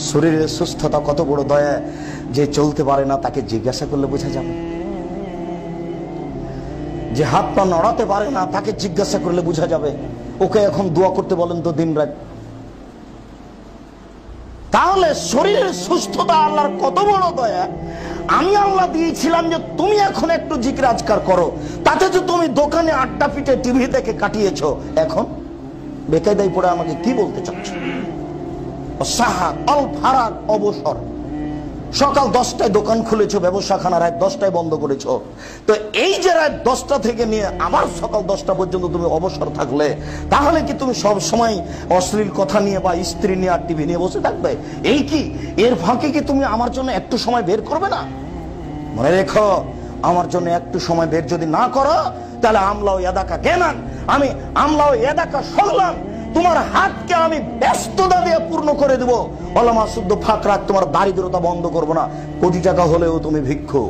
শরীরের সুস্থতা কত বড় দয়া, যে চলতে পারে না তাকে জিজ্ঞাসা করলে বোঝা যাবে। যে হাত পা নড়াতে পারে না তাকে জিজ্ঞাসা করলে বোঝা যাবে। ওকে এখন দোয়া করতে বলেন তো দিন রাত। তাহলে শরীরের সুস্থতা আল্লাহর কত বড় দয়া। আমি আল্লাহ দিয়েছিলাম যে তুমি এখন একটু জিকির আজকার করো, তাতে যে তুমি দোকানে আড্ডা পিটে টিভি দেখে কাটিয়েছো, এখন বেকায়দায় পড়ে আমাকে কি বলতে চাচ্ছ? সাহাত অল ফারাক, অবসর। সকাল 10টায় দোকান খুলেছো, ব্যবসাখানা রাত 10টায় বন্ধ করেছো। তো এই যে রাত 10টা থেকে নিয়ে আবার সকাল 10টা পর্যন্ত তুমি অবসর থাকলে, তাহলে কি তুমি সব সময় অশ্লীল কথা নিয়ে বা স্ত্রী নিয়ে আর টিভি নিয়ে বসে থাকবে? এই কি এর ফাঁকে কি তুমি আমার জন্য একটু সময় বের করবে না? মনে রেখো, আমার জন্য একটু সময় বের যদি না করো, তাহলে আমলাও এদাকা জ্ঞান, আমি আমলাও এদাকা শুনলাম, তোমার হাতকে আমি ব্যস্ততা দিয়ে পূর্ণ করে দেবো। ওলামা শুদ্ধ ফাঁক রাখ, তোমার দারিদ্রতা বন্ধ করবো না। কোটি টাকা হলেও তুমি ভিক্ষু।